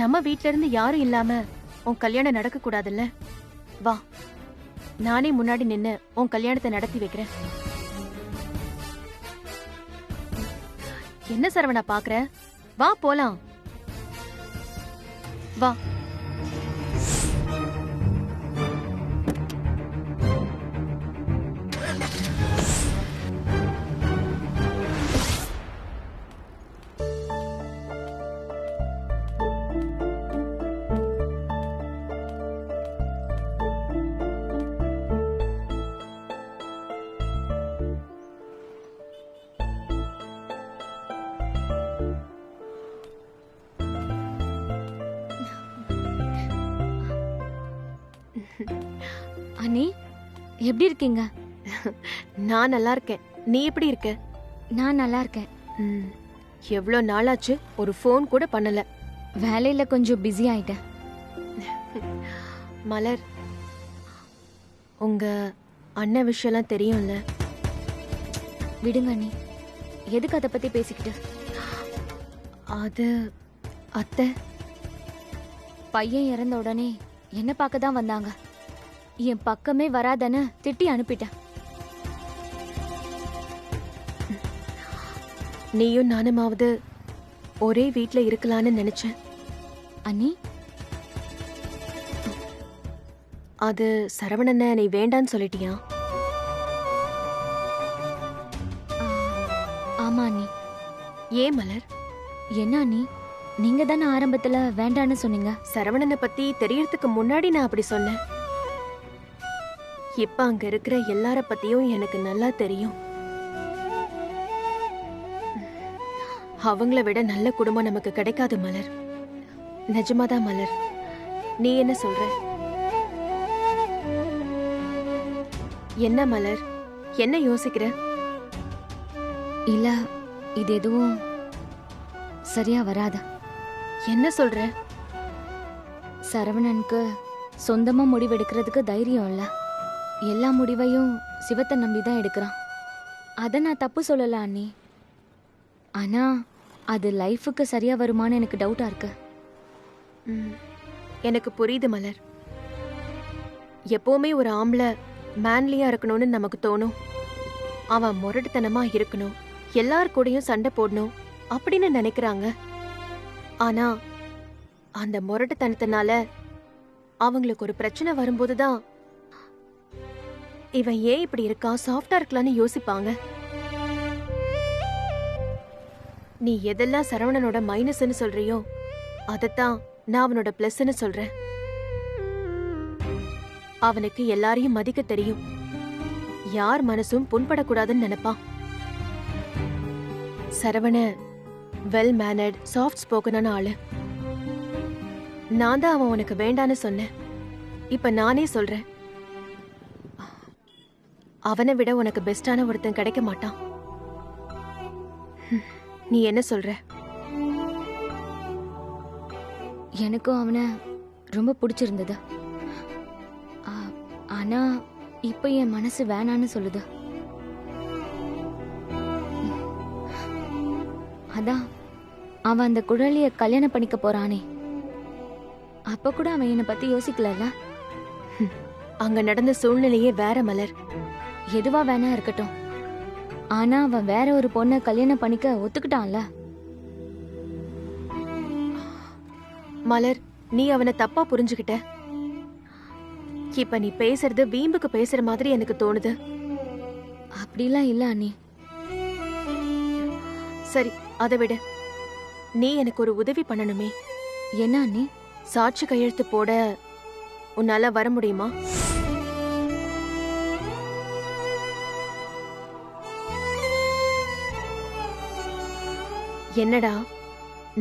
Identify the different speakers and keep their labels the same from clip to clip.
Speaker 1: நம்ம வீட்ல இருந்து யாரும் இல்லாம உன் கல்யாணம் நடக்க கூடாதுல்ல? வா, நானே முன்னாடி நின்னு உன் கல்யாணத்தை நடத்தி வைக்கிறேன். என்ன சரவணா பாக்குற? வா போலாம். வா.
Speaker 2: அண்ணி, எப்படி இருக்கீங்க?
Speaker 1: நான் நல்லா இருக்கேன். நீ எப்படி இருக்க?
Speaker 2: நான் நல்லா இருக்கேன்.
Speaker 1: எவ்வளோ நாளாச்சு, ஒரு ஃபோன் கூட பண்ணல.
Speaker 2: வேலையில கொஞ்சம் பிஸி ஆயிட்டேன்.
Speaker 1: மலர், உங்க அண்ணன் விஷயம்லாம் தெரியும்ல?
Speaker 2: விடுங்க அண்ணி, எதுக்கு அதை பத்தி பேசிக்கிட்டு?
Speaker 1: அது அத்தை
Speaker 2: பையன் இறந்த உடனே என்ன பார்க்க தான் வந்தாங்க. என் பக்கமே வராதன்னு திட்டி அனுப்பிட்டேன்.
Speaker 1: நீயும் நானுமாவது ஒரே வீட்ல இருக்கலான்னு நினைச்சேன்.
Speaker 2: அண்ணி,
Speaker 1: அது சரவணனை நீ வேண்டான்னு சொல்லிட்டியா?
Speaker 2: ஆமா அண்ணி.
Speaker 1: ஏன் மலர்?
Speaker 2: என்ன அண்ணி, நீங்க தானே ஆரம்பத்துல வேண்டான்னு சொன்னீங்க.
Speaker 1: சரவணனை பத்தி தெரியறதுக்கு முன்னாடி நான் அப்படி சொன்னேன். இப்ப அங்க இருக்கிற எல்லார பத்தியும் எனக்கு நல்லா தெரியும். அவங்கள விட நல்ல குடும்பம் நமக்கு கிடைக்காது மலர். நிஜமாதான் மலர். நீ என்ன சொல்ற? என்ன மலர், என்ன யோசிக்கிற?
Speaker 2: இல்ல, இது எதுவும் சரியா வராது.
Speaker 1: என்ன சொல்ற?
Speaker 2: சரவணனுக்கு சொந்தமா முடிவெடுக்கிறதுக்கு தைரியம் இல்ல. எல்லா முடிவையும் சிவத்தை நம்பிதான் எடுக்கிறான். அத நான் தப்பு சொல்லல அண்ணி. ஆனா அது லைஃபுக்கு சரியா வருமானு எனக்கு டவுட்டா இருக்கு.
Speaker 1: எனக்கு புரியுது மலர். எப்பவுமே ஒரு ஆம்பளை மேன்லியா இருக்கணும்னு நமக்கு தோணும். அவன் முரட்டுத்தனமா இருக்கணும், எல்லார் கூடயும் சண்டை போடணும் அப்படின்னு நினைக்கிறாங்க. ஆனா அந்த முரட்டுத்தனத்தினால அவங்களுக்கு ஒரு பிரச்சனை வரும்போதுதான் இவன் ஏன் இப்படி இருக்கா, சாஃப்டா இருக்கலான்னு யோசிப்பாங்க. நீ எதெல்லாம் சரவணனோட மைனஸ்ன்னு சொல்றியோ அதத்தான் நான் அவனோட பிளஸ்ன்னு சொல்றேன். அவனுக்கு எல்லாரையும் மதிக்க தெரியும். யார் மனசும் புண்படக்கூடாதுன்னு நினைப்பான். சரவண வெல் மேனர்ட், சாஃப்ட் ஸ்போக்கனான ஆளு. நான் தான் அவன் உனக்கு வேண்டான்னு சொன்னேன். இப்ப நானே சொல்றேன், அவனை விட உனக்கு பெஸ்டான ஒருத்தன் கிடைக்க மாட்டான். நீ என்ன சொல்ற?
Speaker 2: எனக்கும் அவனை ரொம்ப பிடிச்சிருந்தது. ஆனா இப்ப என் மனசு வேணான்னு சொல்லுது. அதான் அவன் அந்த குழலிய கல்யாணம் பண்ணிக்க போறானே, அப்ப கூட அவன் என்னை பத்தி யோசிக்கல.
Speaker 1: அங்க நடந்த சூழ்நிலையே வேற மலர்.
Speaker 2: எதுவா வேணா இருக்கட்டும், ஆனா அவன் வேற ஒரு பொண்ணை கல்யாணம் பண்ணிக்க ஒத்துக்கிட்டான்ல.
Speaker 1: மலர், நீ அவனை தப்பா புரிஞ்சுகிட்ட. இப்ப நீ பேசுறது வீம்புக்கு பேசுற மாதிரி எனக்கு தோணுது.
Speaker 2: அப்படிலாம் இல்ல அண்ணி.
Speaker 1: சரி, அதை விட நீ எனக்கு ஒரு உதவி பண்ணணுமே.
Speaker 2: என்ன அண்ணி?
Speaker 1: சாட்சி கையெழுத்து போட உன்னால வர முடியுமா? என்னடா,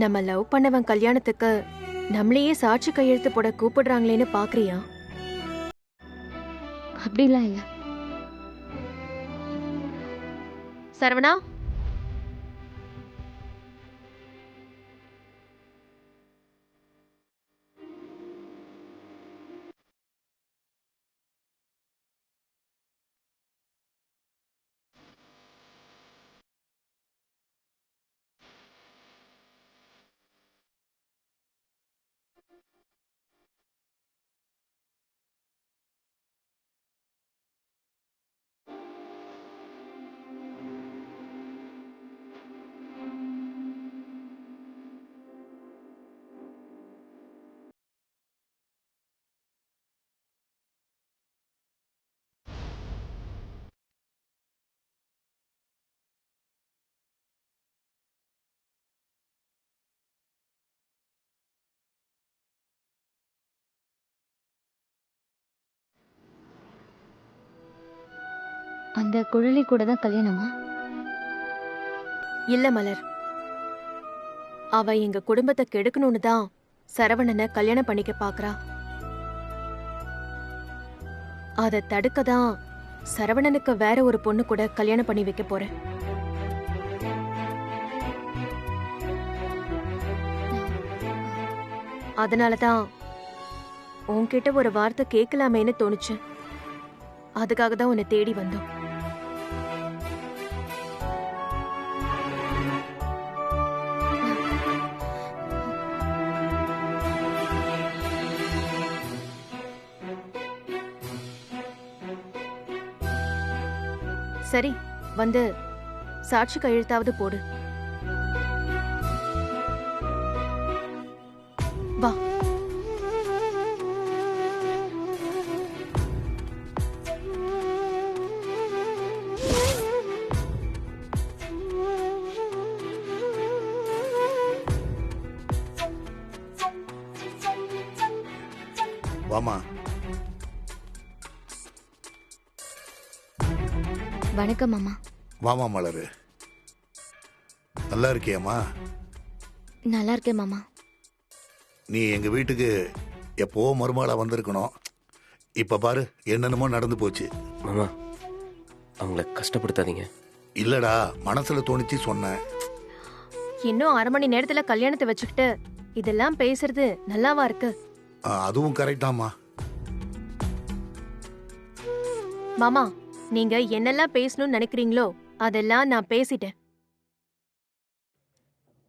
Speaker 1: நம்ம லவ் பண்ணவன் கல்யாணத்துக்கு நம்மளையே சாட்சி கையெழுத்து போட கூப்பிடுறாங்களேன்னு பாக்குறியா?
Speaker 2: அப்படிலாம் இல்ல.
Speaker 1: சரவணா,
Speaker 2: அந்த குழலி கூட தான் கல்யாணமா?
Speaker 1: இல்ல மலர், அவ எங்க குடும்பத்தை கெடுக்கணும்னு தான் சரவணனை கல்யாணம் பண்ணிக்க பாக்குறா. அதை தடுக்க தான் சரவணனுக்கு வேற ஒரு பொண்ணு கூட கல்யாணம் பண்ணி வைக்க போறேன். அதனாலதான் உன்கிட்ட ஒரு வார்த்தை கேட்கலாமேன்னு தோணுச்சு. அதுக்காக தான் உன்னை தேடி வந்தோம். சரி, வந்து சாட்சி கையெழுத்தாவது போடு. வா.
Speaker 3: வாமா.
Speaker 2: வணக்கம் மாமா.
Speaker 3: வாமா மலரு, நல்லா இருக்கியாம்மா?
Speaker 2: நல்லா இருக்கேன் மாமா.
Speaker 3: நீ எங்க வீட்டுக்கு எப்போ மருமகளா வந்திருக்கணும். இப்ப பாரு என்னென்னமோ நடந்து போச்சு.
Speaker 4: மாமா, அவங்கள கஷ்டப்படுத்தாதீங்க.
Speaker 3: இல்லடா, மனசுல தோணிச்சு சொன்னேன்.
Speaker 1: இன்னும் 1/2 மணி நேரத்துல கல்யாணத்தை வச்சுக்கிட்டு இதெல்லாம் பேசுறது நல்லாவா இருக்கு?
Speaker 3: அதுவும் கரெக்டாமா.
Speaker 1: மாமா, நீங்க என்னெல்லாம் பேசணும்னு நினைக்கிறீங்களோ அதெல்லாம் நான் பேசிட்டேன்.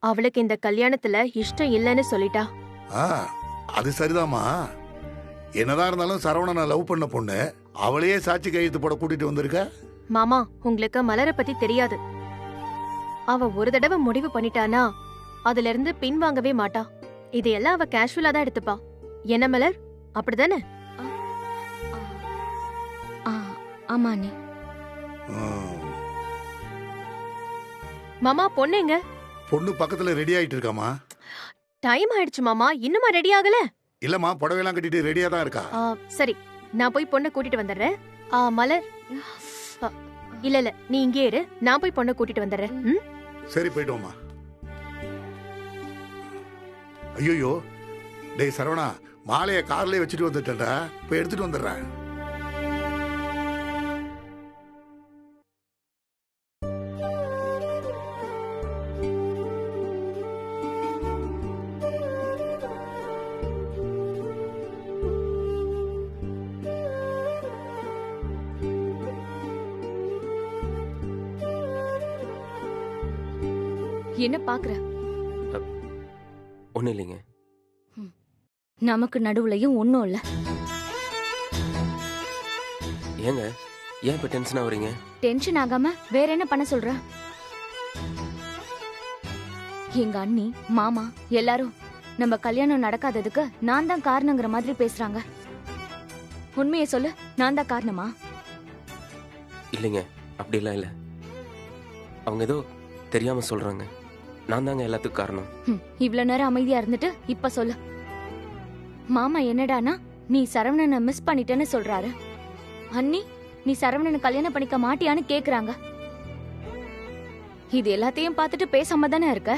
Speaker 1: அவளுக்கு இந்த கல்யாணத்துல இஷ்டம் இல்லைன்னு சொல்லிட்டா.
Speaker 3: அது சரிதாம்மா. என்னதான் இருந்தாலும் சரவணனை லவ் பண்ண பொண்ணு, அவளையே சாட்சி கையெழுத்து போட கூட்டிட்டு வந்திருக்க.
Speaker 1: மாமா, உங்களுக்கு மலரை பத்தி தெரியாது. அவ ஒரு தடவை முடிவு பண்ணிட்டானா அதுல இருந்து பின்வாங்கவே மாட்டா. இதையெல்லாம் அவ கேஷுவலா தான் எடுத்துப்பா. என்ன மலர், அப்படிதானே?
Speaker 2: ஆமா அண்ணி.
Speaker 1: மாமா, பொண்ணுங்க?
Speaker 3: பொண்ணு பக்கத்துல ரெடி ஆயிட்டு இருக்காமா.
Speaker 1: டைம் ஆயிடுச்சு மாமா, இன்னுமா ரெடி ஆகல?
Speaker 3: இல்லம்மா, புடவையெல்லாம் கட்டிட்டு ரெடியா தான் இருக்கா.
Speaker 1: சரி, நான் போய் பொண்ணை கூட்டிட்டு வந்துடுறேன். மலர், இல்ல இல்ல, நீ இங்கே இரு, நான் போய் பொண்ணை கூட்டிட்டு வந்துடுறேன்.
Speaker 3: சரி, போயிட்டு வாமா. ஐயோ, டேய் சரவணா, மாலைய கார்லயே வச்சுட்டு வந்துட்டேன்டா, போய் எடுத்துட்டு வந்துடுறேன்.
Speaker 2: என்ன பாக்குற?
Speaker 4: ஒன்றும் இல்லைங்க.
Speaker 2: நமக்கு நடுவுலையும் ஒன்றும் இல்லை.
Speaker 4: ஏங்க, ஏன் இப்போ டென்ஷன் ஆகுறீங்க?
Speaker 2: டென்ஷன் ஆகாம வேற என்ன பண்ண சொல்ற? எங்க அண்ணி, மாமா எல்லாரும் நம்ம கல்யாணம் நடக்காததுக்கு நான் தான் காரணங்கிற மாதிரி பேசுறாங்க. உண்மையை சொல்லு, நான் தான் காரணமா?
Speaker 4: இல்லைங்க, அப்படிலாம் இல்லை. அவங்க ஏதோ தெரியாம சொல்றாங்க. நான் தாங்க எல்லாத்துக்கும் காரணம்.
Speaker 2: இவ்வளவு நேரம் அமைதியா இருந்துட்டு இப்ப சொல்லு. மாமா என்னடானா நீ சரவணனை மிஸ் பண்ணிட்டேன்னு சொல்றாரு. அண்ணி, நீ சரவணனை கல்யாணம் பண்ணிக்க மாட்டியான்னு கேக்குறாங்க. இது எல்லாத்தையும் பார்த்துட்டு பேசாம தானே இருக்க?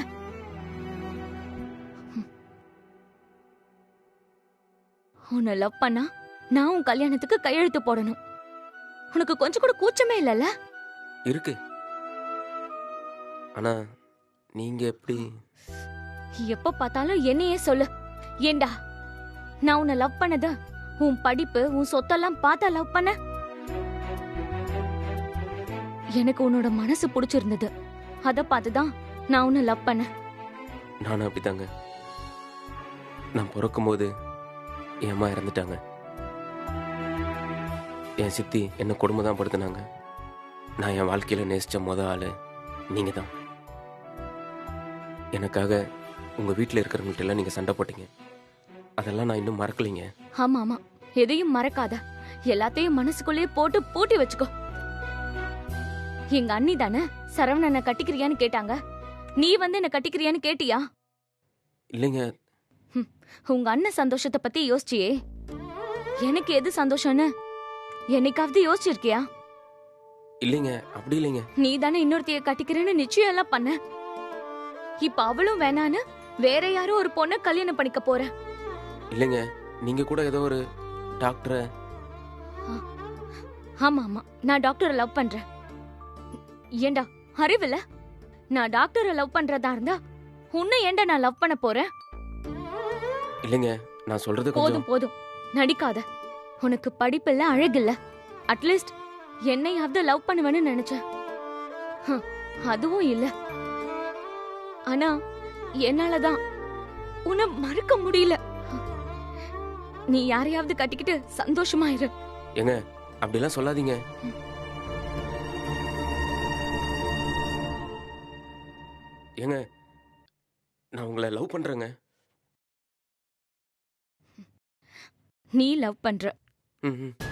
Speaker 2: உன்னை லவ் பண்ணா நான் உன் கல்யாணத்துக்கு கையெழுத்து போடணும். உனக்கு கொஞ்சம் கூட கூச்சமே இல்லைல்ல?
Speaker 4: இருக்கு. ஆனா நீங்க எப்படி?
Speaker 2: எப்ப பார்த்தாலும் என்னையே சொல்லு. ஏண்டா, நான் உன்னை லவ் பண்ணது உன் படிப்பு, உன் சொத்தெல்லாம் பார்த்தா லவ் பண்ண? எனக்கு உன்னோட மனசு பிடிச்சிருந்தது, அத பார்த்துதான் நான் உன்னை லவ் பண்ண.
Speaker 4: நானும் அப்படித்தாங்க. நான் பிறக்கும் போது என் அம்மா இறந்துட்டாங்க. என் சித்தி என்ன கொடுமை தான் படுத்தினாங்க. நான் என் வாழ்க்கையில நேசிச்ச முத ஆளு நீங்க தான். எனக்காக உங்க வீட்டில் இருக்கிறவங்கள்ட்ட எல்லாம் நீங்க சண்டை போட்டீங்க. அதெல்லாம் நான் இன்னும் மறக்கலைங்க.
Speaker 2: ஆமா ஆமா, எதையும் மறக்காத. எல்லாத்தையும் மனசுக்குள்ளேயே போட்டு பூட்டி வச்சுக்கோ. எங்க அண்ணி தானே சரவணனை கட்டிக்கிறியான்னு கேட்டாங்க. நீ வந்து என்ன கட்டிக்கிறியான்னு கேட்டியா?
Speaker 4: இல்லைங்க.
Speaker 2: உங்க அண்ணன் சந்தோஷத்தை பத்தி யோசிச்சியே, எனக்கு எது சந்தோஷம்னு என்னைக்காவது யோசிச்சிருக்கியா?
Speaker 4: இல்லைங்க, அப்படி இல்லைங்க.
Speaker 2: நீ தானே இன்னொருத்தைய கட்டிக்கிறேன்னு நிச்சயம் எல்லாம் பண்ண. இப்ப அவளும் வேணான்னு வேற யாரோ ஒரு பொண்ணை கல்யாணம் பண்ணிக்க போற.
Speaker 4: இல்லைங்க, நீங்க கூட ஏதோ ஒரு டாக்டரை.
Speaker 2: ஆமா ஆமா, நான் டாக்டரை லவ் பண்றேன். ஏண்டா அறிவில்ல? நான் டாக்டரை லவ் பண்றதா இருந்தா உன்னை ஏண்டா நான் லவ் பண்ண போறேன்?
Speaker 4: இல்லைங்க, நான் சொல்றது கொஞ்சம்.
Speaker 2: போதும் போதும், நடிக்காத. உனக்கு படிப்பில்ல, அழகில்ல. அட்லீஸ்ட் என்னையாவது லவ் பண்ணுவேன்னு நினைச்சேன். அதுவும் இல்ல. ஆனா என்னாலதான் உன்னை மறக்க முடியல. நீ யாரையாவது கட்டிக்கிட்டு சந்தோஷமா இரு.
Speaker 4: ஏங்க, அப்படிலாம் சொல்லாதீங்க. ஏங்க, நான் உங்களை லவ் பண்றேங்க.
Speaker 2: நீ லவ் பண்ற.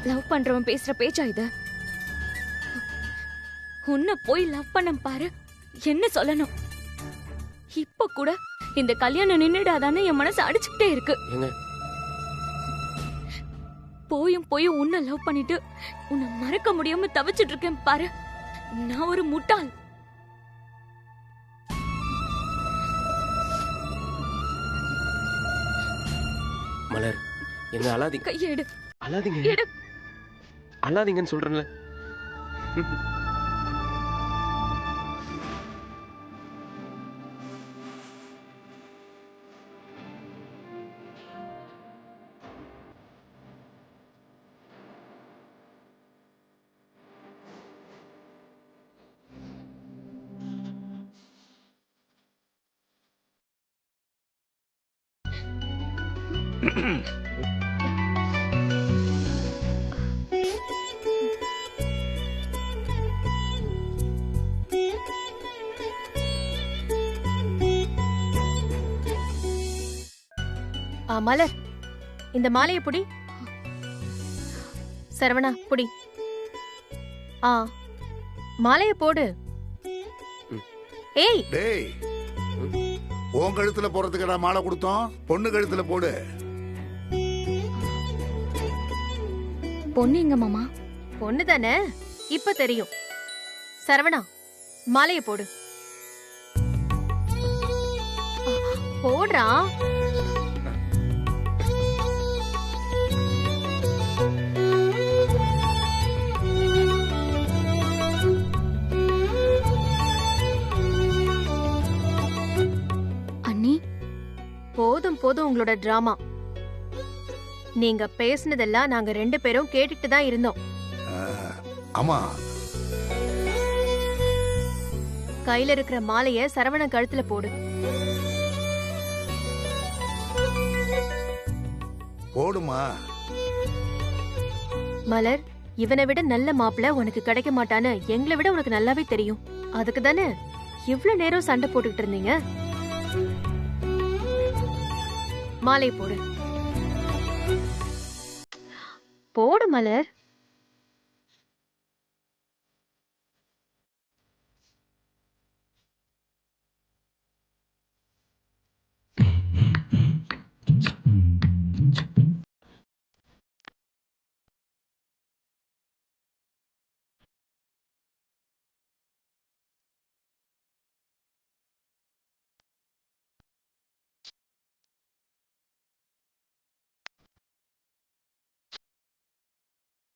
Speaker 2: லவ் பண்றவன் பேசுற பேச்சா இது? உன்னை போய் லவ் பண்ண பாரு, என்ன சொல்லணும்? இப்ப கூட இந்த கல்யாணம் நின்னுடாதானே என் மனசு அடிச்சுக்கிட்டே இருக்கு.
Speaker 4: ஏங்க,
Speaker 2: போயும் போயும் உன்னை லவ் பண்ணிட்டு உன்னை மறக்க முடியாம தவிச்சிட்டு இருக்கேன் பாரு. நான் ஒரு முட்டாள்.
Speaker 4: மலர், என்ன அழாதீங்க.
Speaker 2: கையெடு.
Speaker 4: அழாதீங்க,
Speaker 2: எடு.
Speaker 4: அழாதீங்கன்னு சொல்றேன்ல.
Speaker 1: மலர், இந்த மாலையை புடி. சரவணா புடி. மாலையை போடு. ஏய்
Speaker 3: டேய், உன் கழுத்துல போறதுக்கு மாலை கொடுத்தோம், பொண்ணு கழுத்துல போடு.
Speaker 2: பொண்ணு எங்க மாமா?
Speaker 1: பொண்ணு தானே, இப்ப தெரியும். சரவணா, மாலையை போடு. போடுறா. போதும் போதும் உங்களோட டிராமா. நீங்க பேசினதெல்லாம் நாங்க 2 பேரும் கேட்டுட்டு தான் இருந்தோம்.
Speaker 3: ஆமா,
Speaker 1: கையில இருக்கிற மாலைய சரவண கழுத்துல போடு.
Speaker 3: போடுமா.
Speaker 1: மலர், இவனை விட நல்ல மாப்பிள்ள உனக்கு கிடைக்க மாட்டான்னு எங்களை விட உனக்கு நல்லாவே தெரியும். அதுக்கு தானே இவ்ளோ நேரம் சண்டை போட்டுக்கிட்டு இருந்தீங்க. மாலை போடு. போடு மலர்.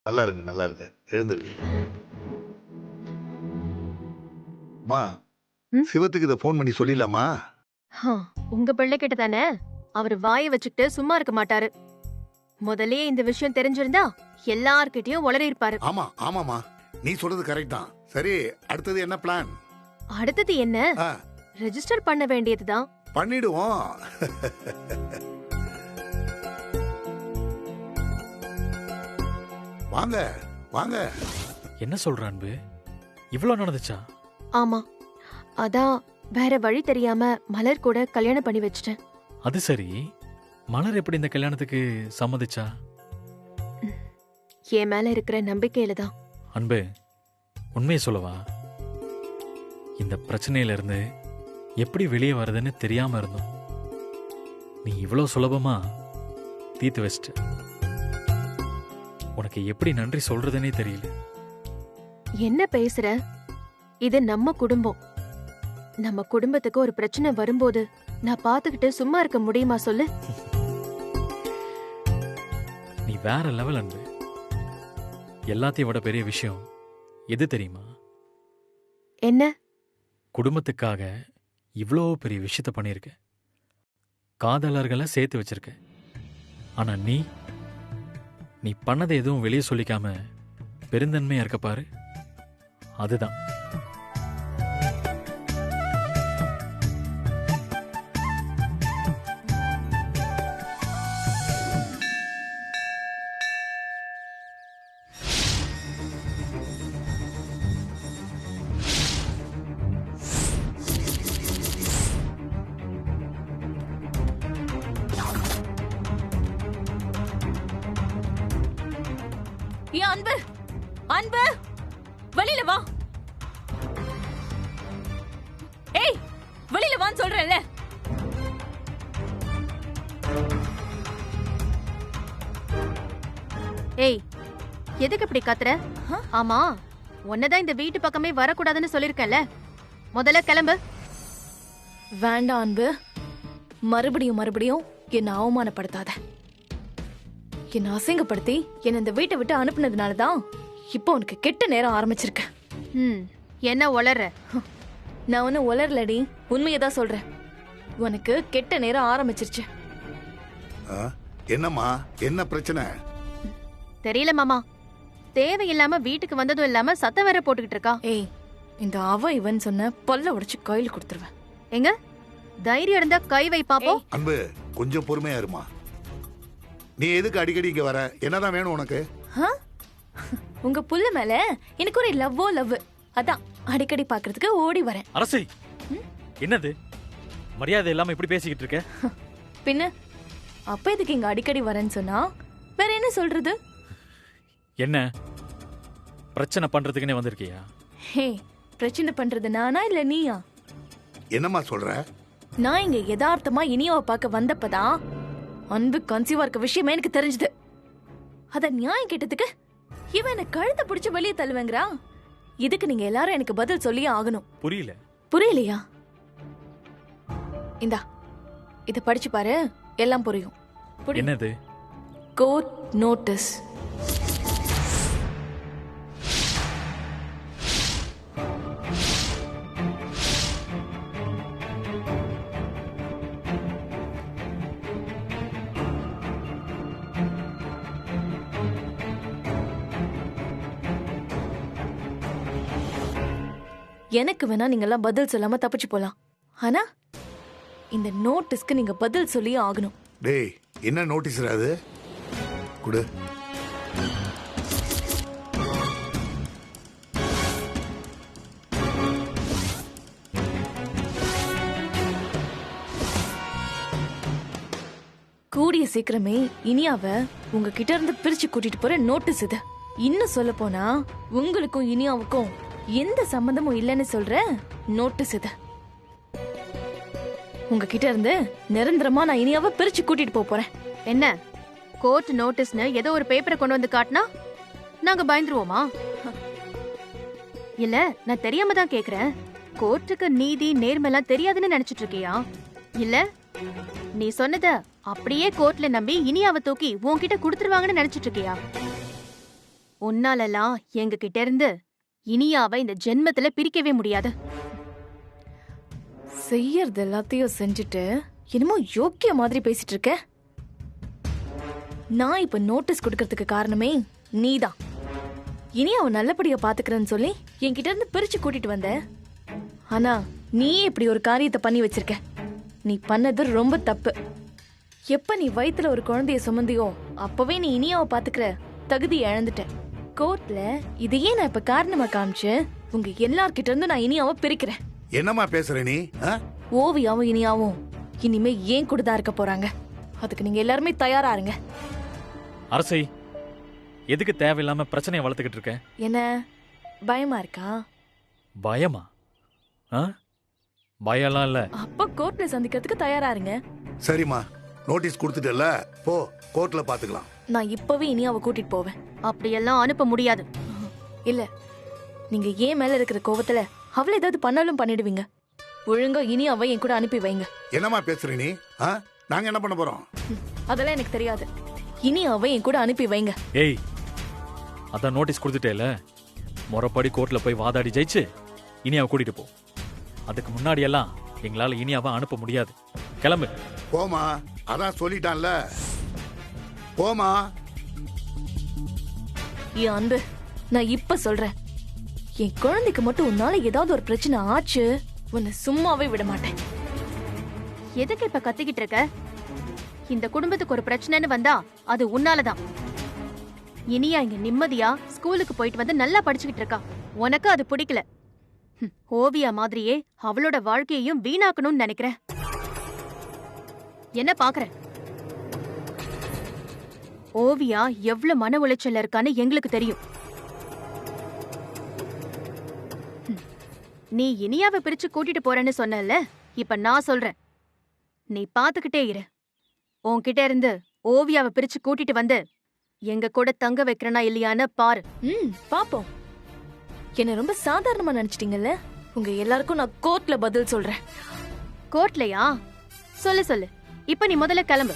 Speaker 3: நல்லா இருக்கு, நல்லா இருக்கு. எழுந்துருக்கு. மா, சிவத்துக்கு இதை போன் பண்ணி சொல்லிடலாமா?
Speaker 1: உங்க பிள்ளை கிட்ட தானே, அவர் வாயை வச்சுக்கிட்டு சும்மா இருக்க மாட்டாரு. முதல்லயே இந்த விஷயம் தெரிஞ்சிருந்தா எல்லார்கிட்டயும் உளறி இருப்பாரு.
Speaker 3: ஆமா ஆமாமா, நீ சொல்றது கரெக்ட் தான். சரி, அடுத்தது என்ன பிளான்?
Speaker 1: அடுத்தது என்ன? ரெஜிஸ்டர் பண்ண வேண்டியதுதான்.
Speaker 3: பண்ணிடுவோம். வாங்க வாங்க.
Speaker 5: என்ன சொல்ற அன்பு? இவ்ளோ நடந்துச்சா?
Speaker 1: ஆமா, அதான் வேற வழி தெரியாம மலர் கூட கல்யாணம் பண்ணி வச்சிட்டேன்.
Speaker 5: அது சரி, மலர் எப்படி இந்த கல்யாணத்துக்கு சம்மதிச்சா?
Speaker 1: என் மேல இருக்கிற நம்பிக்கையில தான்.
Speaker 5: அன்பு, உண்மையை சொல்லவா? இந்த பிரச்சனையில இருந்து எப்படி வெளியே வர்றதுன்னு தெரியாம இருந்தோம். நீ இவ்வளோ சுலபமா தீர்த்து வச்சிட்ட. உனக்கு எப்படி நன்றி சொல்றதுன்னே தெரியல.
Speaker 1: என்ன பேசுற? இது நம்ம குடும்பம். நம்ம குடும்பத்துக்கு ஒரு பிரச்சனை வரும்போது நான் பாத்துக்கிட்டு சும்மா இருக்க முடியுமா சொல்லு?
Speaker 5: நீ வேற லெவல் அன்பு. எல்லாத்தையும் விட பெரிய விஷயம் எது தெரியுமா?
Speaker 1: என்ன?
Speaker 5: குடும்பத்துக்காக இவ்வளோ பெரிய விஷயத்த பண்ணியிருக்க. காதலர்களை சேர்த்து வச்சிருக்க. ஆனா நீ பண்ணதை எதுவும் வெளியே சொல்லிக்காம பெருந்தன்மையா இருக்க பாரு, அதுதான்.
Speaker 2: ஏன் அன்பு, அன்பு வெளியில வா. ஏய், வெளியில வான்னு சொல்றேன்ல.
Speaker 1: ஏய், எதுக்கு இப்படி கத்துற? ஆமா, உன்னதான் இந்த வீட்டு பக்கமே வரக்கூடாதுன்னு சொல்லிருக்கேன்ல. முதல்ல கிளம்பு.
Speaker 2: வேண்டாம் அன்பு, மறுபடியும் மறுபடியும் என்ன அவமானப்படுத்தாத. என்ன அசிங்கப்படுத்தி என்ன இந்த வீட்டை விட்டு அனுப்புனதுனாலதான் இப்போ உனக்கு கெட்ட நேரம் ஆரம்பிச்சிருக்க.
Speaker 1: என்ன உளற?
Speaker 2: நான் ஒன்னும் உளரலடி, உண்மையதான் சொல்றேன். உனக்கு கெட்ட நேரம் ஆரம்பிச்சிருச்சு.
Speaker 3: என்னம்மா, என்ன பிரச்சனை?
Speaker 1: தெரியல மாமா, தேவையில்லாம வீட்டுக்கு வந்ததும் இல்லாம சத்தம் வேற போட்டுக்கிட்டு இருக்கா.
Speaker 2: ஏய், இந்த அவ இவன் சொன்ன பல்ல உடைச்சு கையில கொடுத்துருவேன்.
Speaker 1: எங்க தைரியம் இருந்தா கை வை பாப்போம்.
Speaker 3: அன்பு, கொஞ்சம் பொறுமையா இருமா. நீ எதுக்கு அடிக்கடி இங்க வர? என்னதான் வேணும் உனக்கு?
Speaker 2: உங்க புள்ள மேல எனக்கு ஒரு லவ், அதான் அடிக்கடி பாக்குறதுக்கு ஓடி வரேன்.
Speaker 5: அரசி, என்னது மரியாதை இல்லாம இப்படி பேசிக்கிட்டு இருக்க?
Speaker 2: பின்ன அப்ப இதுக்கு இங்க அடிக்கடி வரேன்னு சொன்னா வேற என்ன சொல்றது?
Speaker 5: என்ன பிரச்சனை பண்றதுக்குன்னே வந்திருக்கியா?
Speaker 2: ஹே, பிரச்சனை பண்றது நானா இல்ல நீயா?
Speaker 3: என்னம்மா சொல்ற?
Speaker 2: நான் இங்க யதார்த்தமா இனியாவை பார்க்க வந்தப்பதான் அன்பு கன்சீவா இருக்க விஷயமே எனக்கு தெரிஞ்சது. அத நியாயம் கேட்டதுக்கு இவன் என்ன கழுத்தை பிடிச்சு வெளியே தள்ளுவேங்கிறா. இதுக்கு நீங்க எல்லாரும் எனக்கு பதில் சொல்லியே ஆகணும்.
Speaker 5: புரியல.
Speaker 2: புரியலையா? இந்தா, இத படிச்சு பாரு, எல்லாம் புரியும்.
Speaker 5: என்னது?
Speaker 2: Court notice. எனக்கு வேணா நீங்க எல்லாம் பதில் சொல்லாம தப்பிச்சு போலாம். ஆனா இந்த நோட்டீஸ்க்கு நீங்க பதில் சொல்லி ஆகணும்.
Speaker 3: டேய், என்ன நோட்டீஸ் அது? குடு.
Speaker 2: கூடிய சீக்கிரமே இனியாவ உங்ககிட்ட இருந்து பிரிச்சு கூட்டிட்டு போற நோட்டீஸ் இது. இன்னும் சொல்ல போனா உங்களுக்கும் இனியாவுக்கும் எந்த சம்பந்தமும் இல்லைன்னு சொல்ற நோட்டீஸ் இது. உங்ககிட்ட இருந்து நிரந்தரமா நான் இனியாவ பிரிச்சு கூட்டிட்டு போறேன்.
Speaker 1: என்ன கோர்ட் நோட்டீஸ்னு ஏதோ ஒரு பேப்பரை கொண்டு வந்து காட்டினா நாங்க பயந்துருவோமா? இல்ல, நான் தெரியாம தான் கேக்குறேன். கோர்ட்டுக்கு நீதி நேர்மைலாம் தெரியாதுன்னு நினைச்சிட்டு இருக்கியா? இல்ல நீ சொன்னத அப்படியே கோர்ட்ல நம்பி இனியாவை தூக்கி உன்கிட்ட குடுத்துருவாங்கன்னு நினைச்சிட்டு இருக்கியா? உன்னாலலாம் எங்க கிட்ட இருந்து இனியாவை இந்த ஜென்மத்துல பிரிக்கவே முடியாது.
Speaker 2: செய்யறது எல்லாத்தையும் செஞ்சுட்டு என்னமோ யோக்கிய மாதிரி பேசிட்டு இருக்க. நான் இப்ப நோட்டீஸ் கொடுக்கறதுக்கு காரணமே நீதான். இனி அவன் நல்லபடியா பாத்துக்கிறேன்னு சொல்லி என்கிட்ட இருந்து பிரிச்சு கூட்டிட்டு வந்த. ஆனா நீ இப்படி ஒரு காரியத்தை பண்ணி வச்சிருக்க. நீ பண்ணது ரொம்ப தப்பு. எப்ப நீ வயித்துல ஒரு குழந்தைய சுமந்தியோ அப்பவே நீ இனியாவை பாத்துக்கிற தகுதி இழந்துட்ட. கோர்ட்ல இதையே நான் இப்ப காரணமா காமிச்சு உங்க எல்லார்கிட்ட இருந்து நான் இனியாவை பிரிக்கிறேன்.
Speaker 3: என்னம்மா பேசுற நீ?
Speaker 2: ஓவியாவும் இனியாவும் இனிமே ஏன் கூட தான் இருக்க போறாங்க. அதுக்கு நீங்க எல்லாருமே தயாரா இருங்க.
Speaker 5: அரசை, எதுக்கு தேவையில்லாம பிரச்சனையை வளர்த்துக்கிட்டு இருக்க?
Speaker 2: என்ன பயமா இருக்கா?
Speaker 5: பயமா? பயம்லாம் இல்ல.
Speaker 2: அப்ப கோர்ட்ல சந்திக்கிறதுக்கு தயாரா இருங்க.
Speaker 3: சரிம்மா, நோட்டீஸ் கொடுத்துட்டல, போ, கோர்ட்ல பாத்துக்கலாம்.
Speaker 2: நான் இப்பவே இனியாவை கூட்டிட்டு போவேன்.
Speaker 1: அப்படியெல்லாம் அனுப்ப முடியாது.
Speaker 2: இல்ல,
Speaker 6: நீங்க ஏன் மேல இருக்கிற கோவத்துல அவளை ஏதாவது பண்ணாலும் பண்ணிடுவீங்க. ஒழுங்கா இனி அவ என் கூட அனுப்பி வைங்க.
Speaker 3: என்னம்மா பேசுற நீ? நாங்க என்ன பண்ண போறோம்?
Speaker 6: அதெல்லாம் எனக்கு தெரியாது. இனி அவ என் கூட அனுப்பி வைங்க.
Speaker 5: ஏய், அதான் நோட்டீஸ் கொடுத்துட்டேல, முறைப்படி கோர்ட்ல போய் வாதாடி ஜெயிச்சு இனியாவை கூட்டிட்டு போ. அதுக்கு முன்னாடி எல்லாம் எங்களால இனியாவை அனுப்ப முடியாது. கிளம்பு.
Speaker 3: போமா, அதான் சொல்லிட்டான்ல. போமா.
Speaker 6: என் அன்பு, நான் இப்ப சொல்றேன், என் குழந்தைக்கு மட்டும் உன்னால ஏதாவது ஒரு பிரச்சனை ஆச்சு, உன்னை சும்மாவே விட மாட்டேன்.
Speaker 1: எதுக்கு இப்ப கத்திக்கிட்டு இருக்க? இந்த குடும்பத்துக்கு ஒரு பிரச்சனைன்னு வந்தா அது உன்னாலதான். இனியா இங்க நிம்மதியா ஸ்கூலுக்கு போயிட்டு வந்து நல்லா படிச்சுக்கிட்டு இருக்கா. உனக்கு அது பிடிக்கல. ஓவியா மாதிரியே அவளோட வாழ்க்கையையும் வீணாக்கணும்னு நினைக்கிறேன். என்ன பாக்குற? ஓவியா எவ்வளவு மன உளைச்சல்ல இருக்கான்னு எங்களுக்கு தெரியும். நீ இனியாவை பிரிச்சு கூட்டிட்டு போறேன்னு சொன்னல, இப்ப நான் சொல்றேன், நீ பாத்துக்கிட்டே இரு. உன்கிட்ட இருந்து ஓவியாவை பிரிச்சு கூட்டிட்டு வந்து எங்க கூட தங்க வைக்கிறனா இல்லையான்னு பாரு.
Speaker 6: பாப்போம். என்ன ரொம்ப சாதாரணமா நினைச்சிட்டீங்கல்ல? உங்க எல்லாருக்கும் நான் கோர்ட்ல பதில் சொல்றேன்.
Speaker 1: கோர்ட்லயா? சொல்லு சொல்லு. இப்ப நீ முதல்ல கிளம்பு.